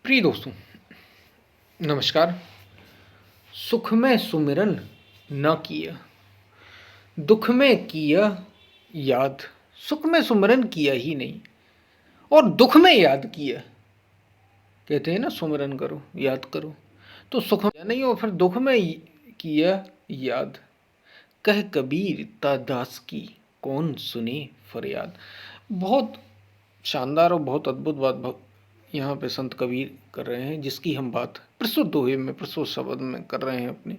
प्रिय दोस्तों, नमस्कार। सुख में सुमिरन न किया, दुख में किया याद। सुख में सुमिरन किया ही नहीं और दुख में याद किया। कहते हैं ना, सुमिरन करो याद करो। तो सुख में नहीं और फिर दुख में किया याद। कह कबीर ता दास की, कौन सुने फरियाद। बहुत शानदार और बहुत अद्भुत बात यहाँ पे संत कबीर कर रहे हैं, जिसकी हम बात प्रस्तुत दोहे में, प्रस्तुत शब्द में कर रहे हैं अपने।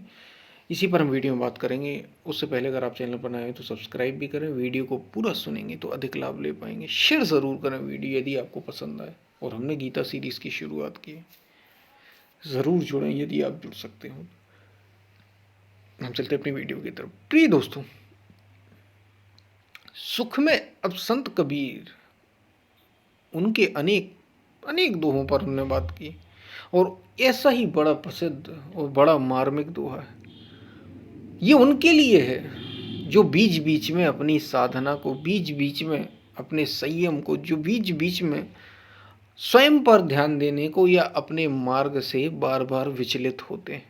इसी पर हम वीडियो में बात करेंगे। उससे पहले अगर आप चैनल पर नए हैं तो सब्सक्राइब भी करें। वीडियो को पूरा सुनेंगे तो अधिक लाभ ले पाएंगे। शेयर ज़रूर करें वीडियो यदि आपको पसंद आए। और हमने गीता सीरीज़ की शुरुआत की है, ज़रूर जुड़ें यदि आप जुड़ सकते हो। हम चलते अपनी वीडियो की तरफ। प्रिय दोस्तों, सुख में अब संत कबीर उनके अनेक अनेक दोहों पर हमने बात की और ऐसा ही बड़ा प्रसिद्ध और बड़ा मार्मिक दोहा है। ये उनके लिए है जो बीच बीच में अपनी साधना को, बीच बीच में अपने संयम को, जो बीच बीच में स्वयं पर ध्यान देने को या अपने मार्ग से बार बार विचलित होते हैं।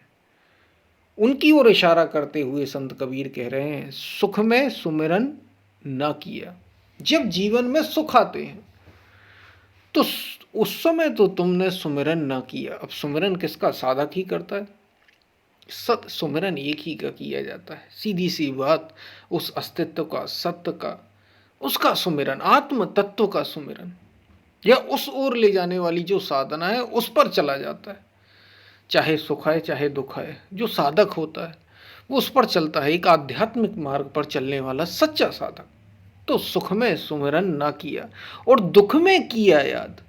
उनकी ओर इशारा करते हुए संत कबीर कह रहे हैं, सुख में सुमिरन ना किया। जब जीवन में सुख आते हैं तो उस समय तो तुमने सुमिरन ना किया। अब सुमिरन किसका? साधक ही करता है। सुमिरन एक ही का किया जाता है। सीधी सी बात, उस अस्तित्व का, सत्य का, उसका सुमिरन, आत्म तत्व का सुमिरन, या उस ओर ले जाने वाली जो साधना है उस पर चला जाता है। चाहे सुख आए चाहे दुख आए, जो साधक होता है वो उस पर चलता है, एक आध्यात्मिक मार्ग पर चलने वाला सच्चा साधक। तो सुख में सुमिरन ना किया और दुख में किया याद।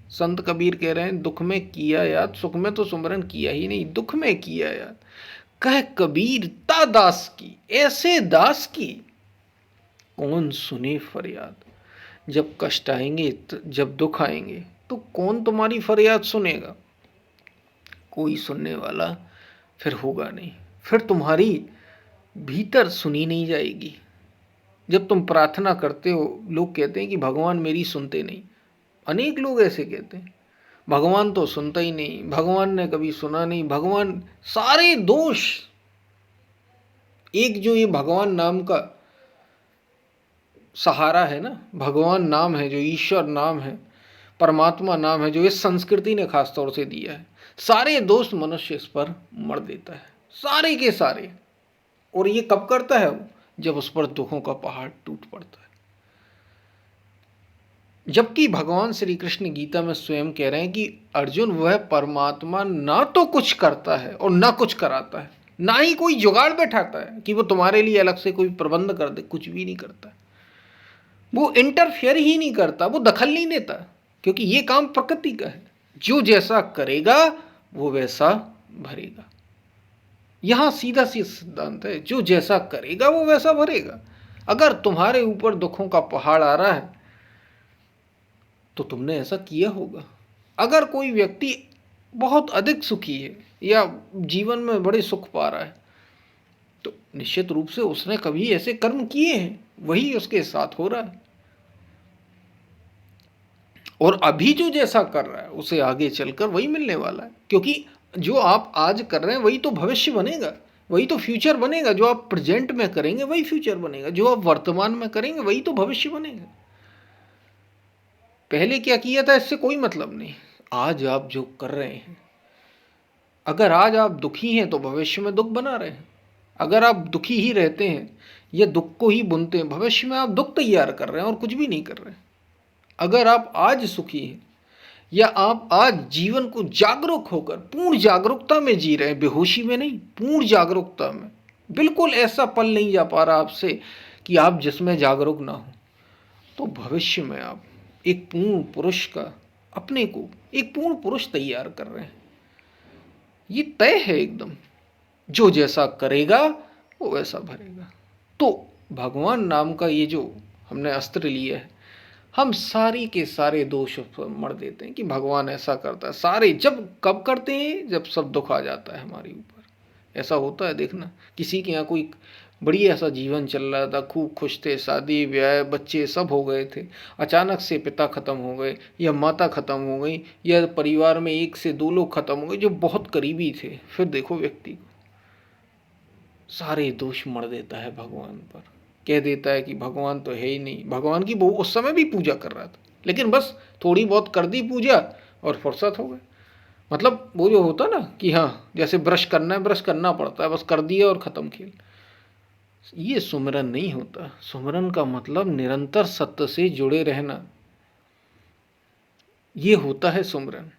संत कबीर कह रहे हैं, दुख में किया याद, सुख में तो सुमिरन किया ही नहीं, दुख में किया याद। कह कबीर ता दास की, ऐसे दास की कौन सुने फरियाद। जब कष्ट आएंगे, जब दुख आएंगे तो कौन तुम्हारी फरियाद सुनेगा? कोई सुनने वाला फिर होगा नहीं, फिर तुम्हारी भीतर सुनी नहीं जाएगी। जब तुम प्रार्थना करते हो, लोग कहते हैं कि भगवान मेरी सुनते नहीं। अनेक लोग ऐसे कहते हैं, भगवान तो सुनता ही नहीं, भगवान ने कभी सुना नहीं, भगवान सारे दोष। एक जो ये भगवान नाम का सहारा है ना, भगवान नाम है, जो ईश्वर नाम है, परमात्मा नाम है, जो इस संस्कृति ने खास तौर से दिया है, सारे दोष मनुष्य इस पर मर देता है, सारे के सारे। और ये कब करता है? जब उस पर दुखों का पहाड़ टूट पड़ता है। जबकि भगवान श्री कृष्ण गीता में स्वयं कह रहे हैं कि अर्जुन, वह परमात्मा ना तो कुछ करता है और ना कुछ कराता है, ना ही कोई जुगाड़ बैठाता है कि वो तुम्हारे लिए अलग से कोई प्रबंध कर दे। कुछ भी नहीं करता, वो इंटरफेयर ही नहीं करता, वो दखल नहीं देता, क्योंकि ये काम प्रकृति का है। जो जैसा करेगा वो वैसा भरेगा। यहां सीधा सी सिद्धांत है, जो जैसा करेगा वो वैसा भरेगा। अगर तुम्हारे ऊपर दुखों का पहाड़ आ रहा है तो तुमने ऐसा किया होगा। अगर कोई व्यक्ति बहुत अधिक सुखी है या जीवन में बड़े सुख पा रहा है तो निश्चित रूप से उसने कभी ऐसे कर्म किए हैं, वही उसके साथ हो रहा है। और अभी जो जैसा कर रहा है उसे आगे चलकर वही मिलने वाला है, क्योंकि जो आप आज कर रहे हैं वही तो भविष्य बनेगा, वही तो फ्यूचर बनेगा। जो आप प्रेजेंट में करेंगे वही फ्यूचर बनेगा, जो आप वर्तमान में करेंगे वही तो भविष्य बनेगा। पहले क्या किया था इससे कोई मतलब नहीं। आज आप जो कर रहे हैं, अगर आज आप दुखी हैं तो भविष्य में दुख बना रहे हैं। अगर आप दुखी ही रहते हैं या दुख को ही बुनते हैं, भविष्य में आप दुख तैयार कर रहे हैं और कुछ भी नहीं कर रहे हैं। अगर आप आज सुखी हैं या आप आज जीवन को जागरूक होकर पूर्ण जागरूकता में जी रहे हैं, बेहोशी में नहीं, पूर्ण जागरूकता में, बिल्कुल ऐसा पल नहीं जा पा रहा आपसे कि आप जिसमें जागरूक ना हो, तो भविष्य में आप एक पूर्ण पुरुष का, अपने को एक पूर्ण पुरुष तैयार कर रहे हैं। ये तय है एकदम, जो जैसा करेगा वो वैसा भरेगा। तो भगवान नाम का ये जो हमने अस्त्र लिया है, हम सारी के सारे दोष मर देते हैं कि भगवान ऐसा करता है। सारे जब कब करते हैं? जब सब दुख आ जाता है हमारे ऊपर। ऐसा होता है, देखना किसी के यहाँ कोई बढ़िया सा जीवन चल रहा था, खूब खुश थे, शादी ब्याह बच्चे सब हो गए थे। अचानक से पिता खत्म हो गए या माता खत्म हो गई या परिवार में एक से दो लोग खत्म हो गए जो बहुत करीबी थे। फिर देखो व्यक्ति को सारे दोष मढ़ देता है भगवान पर, कह देता है कि भगवान तो है ही नहीं। भगवान की वो उस समय भी पूजा कर रहा था, लेकिन बस थोड़ी बहुत कर दी पूजा और फुर्सत हो गए। मतलब वो जो होता ना कि हाँ जैसे ब्रश करना है, ब्रश करना पड़ता है, बस कर दिया और ख़त्म खेल। ये सुमिरन नहीं होता। सुमिरन का मतलब निरंतर सत्य से जुड़े रहना, ये होता है सुमिरन।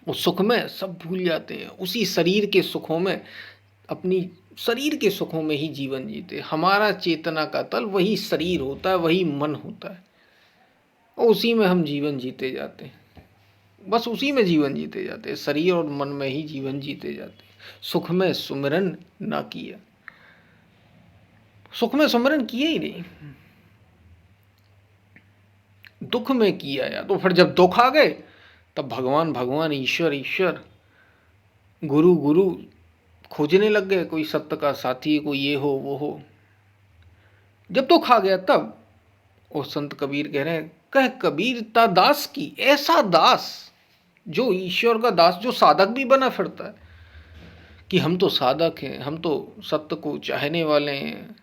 उस सुख में सब भूल जाते हैं, उसी शरीर के सुखों में, अपनी शरीर के सुखों में ही जीवन जीते। हमारा चेतना का तल वही शरीर होता है, वही मन होता है, और उसी में हम जीवन जीते जाते हैं। बस उसी में जीवन जीते जाते हैं, शरीर और मन में ही जीवन जीते जाते हैं। सुख में सुमिरन ना किया, सुख में सुमिरन किए ही नहीं, दुख में किया। या तो फिर जब दुख आ गए तब भगवान भगवान, ईश्वर ईश्वर, गुरु गुरु खोजने लग गए, कोई सत्य का साथी, कोई ये हो वो हो। जब दुख आ गया तब, और संत कबीर कह रहे हैं, कह कबीर ता दास की, ऐसा दास जो ईश्वर का दास, जो साधक भी बना फिरता है कि हम तो साधक हैं, हम तो सत्य को चाहने वाले हैं।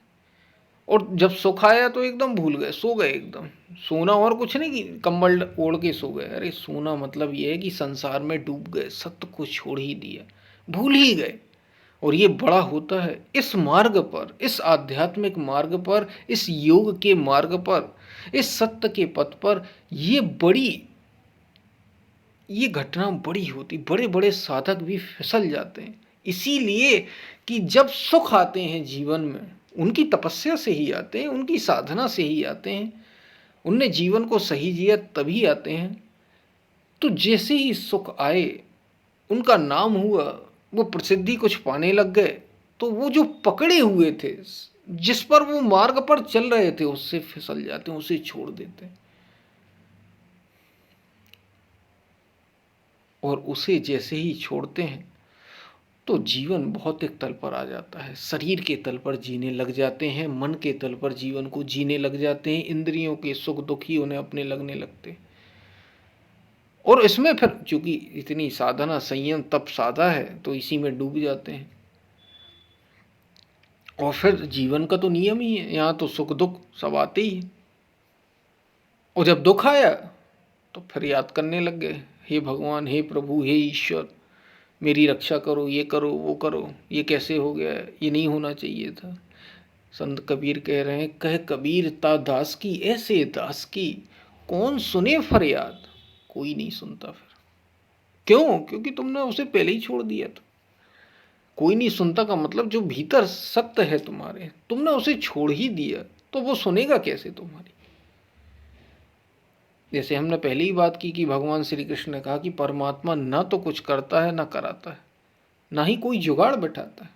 और जब सुख आया तो एकदम भूल गए, सो गए एकदम। सोना और कुछ नहीं कि कंबल ओढ़ के सो गए। अरे सोना मतलब ये है कि संसार में डूब गए, सत्य को छोड़ ही दिया, भूल ही गए। और ये बड़ा होता है इस मार्ग पर, इस आध्यात्मिक मार्ग पर, इस योग के मार्ग पर, इस सत्य के पथ पर। ये घटना बड़ी होती, बड़े बड़े साधक भी फिसल जाते हैं। इसीलिए कि जब सुख आते हैं जीवन में, उनकी तपस्या से ही आते हैं, उनकी साधना से ही आते हैं, उनने जीवन को सही जिया तभी आते हैं। तो जैसे ही सुख आए, उनका नाम हुआ, वो प्रसिद्धि कुछ पाने लग गए, तो वो जो पकड़े हुए थे, जिस पर वो मार्ग पर चल रहे थे, उससे फिसल जाते हैं, उसे छोड़ देते हैं। और उसे जैसे ही छोड़ते हैं तो जीवन भौतिक तल पर आ जाता है, शरीर के तल पर जीने लग जाते हैं, मन के तल पर जीवन को जीने लग जाते हैं, इंद्रियों के सुख दुख ही उन्हें अपने लगने लगते हैं। और इसमें फिर चूंकि इतनी साधना संयम तप साधा है तो इसी में डूब जाते हैं। और फिर जीवन का तो नियम ही है, यहाँ तो सुख दुख सब आते ही हैं। और जब दुख आया तो फिर याद करने लग गए, हे भगवान, हे प्रभु, हे ईश्वर, मेरी रक्षा करो, ये करो वो करो, ये कैसे हो गया, ये नहीं होना चाहिए था। संत कबीर कह रहे हैं, कह कबीर ता दास की, ऐसे दास की कौन सुने फरियाद। कोई नहीं सुनता। फिर क्यों? क्योंकि तुमने उसे पहले ही छोड़ दिया था। कोई नहीं सुनता का मतलब जो भीतर सत्य है तुम्हारे, तुमने उसे छोड़ ही दिया, तो वो सुनेगा कैसे तुम्हारी। जैसे हमने पहले ही बात की कि भगवान श्री कृष्ण ने कहा कि परमात्मा ना तो कुछ करता है ना कराता है, ना ही कोई जुगाड़ बैठाता है,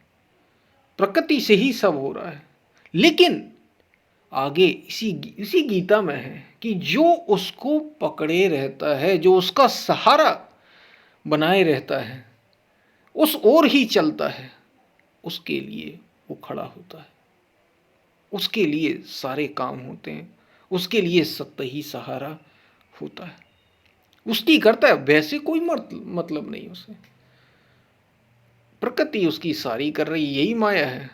प्रकृति से ही सब हो रहा है। लेकिन आगे इसी गीता में है कि जो उसको पकड़े रहता है, जो उसका सहारा बनाए रहता है, उस ओर ही चलता है, उसके लिए वो खड़ा होता है, उसके लिए सारे काम होते हैं, उसके लिए सत्य ही सहारा होता है, उसकी करता है। वैसे कोई मतलब नहीं उसे, प्रकृति उसकी सारी कर रही, यही माया है,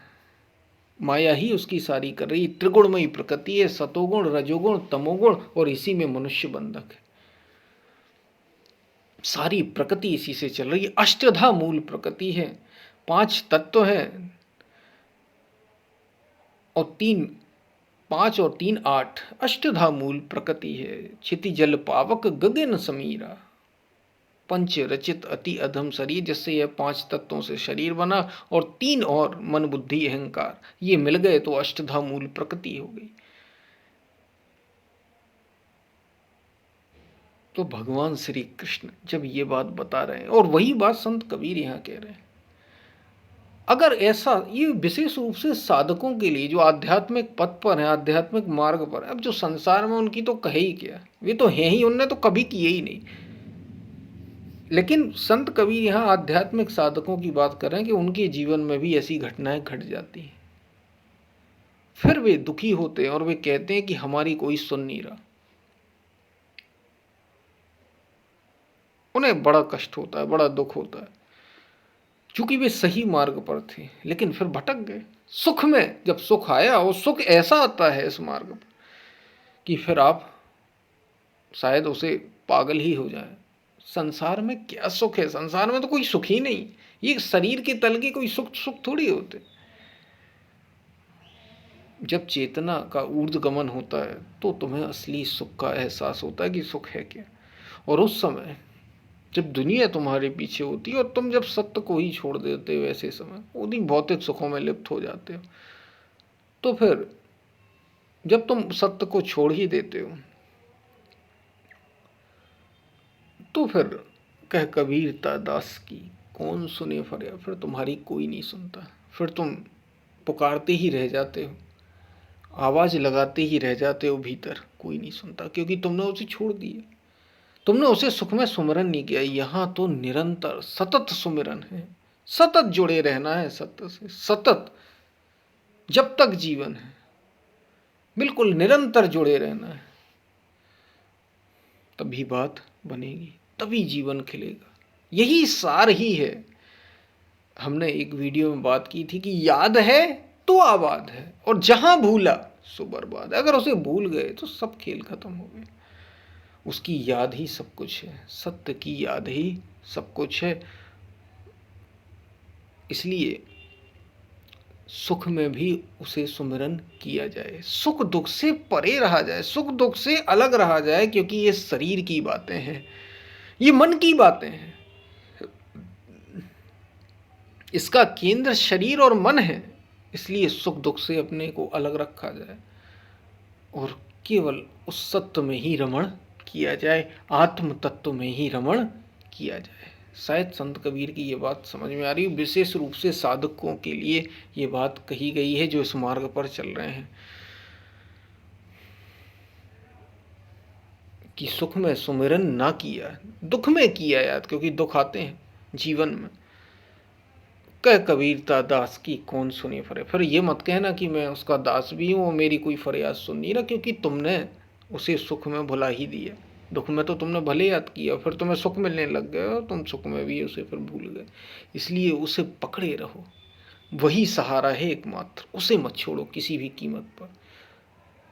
माया ही उसकी सारी कर रही। त्रिगुणमयी प्रकृति है, सतोगुण रजोगुण तमोगुण, और इसी में मनुष्य बंधक है। सारी प्रकृति इसी से चल रही है। अष्टधा मूल प्रकृति है, 5 तत्व है, और 5 और 3 8, अष्टधा मूल प्रकृति है। क्षिति जल पावक गगन समीरा, पंच रचित अति अधम शरीर, जिससे यह 5 तत्वों से शरीर बना, और 3 और मन बुद्धि अहंकार, ये मिल गए तो अष्टधा मूल प्रकृति हो गई। तो भगवान श्री कृष्ण जब ये बात बता रहे हैं, और वही बात संत कबीर यहाँ कह रहे हैं, अगर ऐसा, ये विशेष रूप से साधकों के लिए जो आध्यात्मिक पथ पर है, आध्यात्मिक मार्ग पर। अब जो संसार में उनकी तो कहे ही क्या, वे तो हैं ही, उनने तो कभी किए ही नहीं। लेकिन संत कबीर यहाँ आध्यात्मिक साधकों की बात कर रहे हैं कि उनके जीवन में भी ऐसी घटनाएं घट जाती हैं। फिर वे दुखी होते हैं और वे कहते हैं कि हमारी कोई सुन नहीं रहा। उन्हें बड़ा कष्ट होता है, बड़ा दुख होता है, क्योंकि वे सही मार्ग पर थे लेकिन फिर भटक गए। सुख में जब सुख आया, और सुख ऐसा आता है इस मार्ग पर कि फिर आप शायद उसे पागल ही हो जाए। संसार में क्या सुख है? संसार में तो कोई सुख ही नहीं। ये शरीर के तल के कोई सुख सुख थोड़ी होते। जब चेतना का ऊर्ध्वगमन होता है तो तुम्हें असली सुख का एहसास होता है कि सुख है क्या। और उस समय जब दुनिया तुम्हारे पीछे होती है और तुम जब सत्य को ही छोड़ देते हो, ऐसे समय उन्हीं भौतिक सुखों में लिप्त हो जाते हो, तो फिर जब तुम सत्य को छोड़ ही देते हो तो फिर कह कबीरता दास की कौन सुने फरियाद। फिर तुम्हारी कोई नहीं सुनता। फिर तुम पुकारते ही रह जाते हो, आवाज लगाते ही रह जाते हो भीतर, कोई नहीं सुनता, क्योंकि तुमने उसे छोड़ दिया। तुमने उसे सुख में सुमिरन नहीं किया। यहाँ तो निरंतर सतत सुमिरन है, सतत जुड़े रहना है सत्य से, सतत जब तक जीवन है बिल्कुल निरंतर जुड़े रहना है। तभी बात बनेगी, तभी जीवन खिलेगा। यही सार ही है। हमने एक वीडियो में बात की थी कि याद है तो आबाद है, और जहां भूला सो बर्बाद। अगर उसे भूल गए तो सब खेल खत्म हो गए। उसकी याद ही सब कुछ है, सत्य की याद ही सब कुछ है। इसलिए सुख में भी उसे सुमिरन किया जाए, सुख दुख से परे रहा जाए, सुख दुख से अलग रहा जाए, क्योंकि ये शरीर की बातें हैं, ये मन की बातें हैं। इसका केंद्र शरीर और मन है। इसलिए सुख दुख से अपने को अलग रखा जाए और केवल उस सत्य में ही रमण किया जाए, आत्म तत्व में ही रमण किया जाए। शायद संत कबीर की ये बात समझ में आ रही है। विशेष रूप से साधकों के लिए ये बात कही गई है जो इस मार्ग पर चल रहे हैं, कि सुख में सुमिरन ना किया, दुख में किया याद, क्योंकि दुख आते हैं जीवन में। कह कबीरता दास की कौन सुनी फरियाद। फिर ये मत कहना कि मैं उसका दास भी हूँ और मेरी कोई फरियाद सुन नहीं रहा, क्योंकि तुमने उसे सुख में भुला ही दिया। दुख में तो तुमने भले याद किया, फिर तुम्हें सुख मिलने लग गए और तुम सुख में भी उसे फिर भूल गए। इसलिए उसे पकड़े रहो, वही सहारा है एकमात्र। उसे मत छोड़ो किसी भी कीमत पर,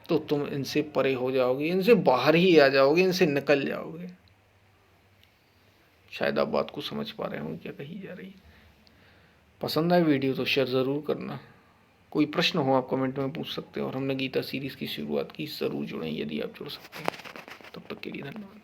तो तुम इनसे परे हो जाओगे, इनसे बाहर ही आ जाओगे, इनसे निकल जाओगे। शायद आप बात को समझ पा रहे हो क्या कही जा रही है। पसंद आए वीडियो तो शेयर ज़रूर करना। कोई प्रश्न हो आप कमेंट में पूछ सकते हो। और हमने गीता सीरीज़ की शुरुआत की, ज़रूर जुड़ें यदि आप जुड़ सकते हैं। तब तक के लिए धन्यवाद।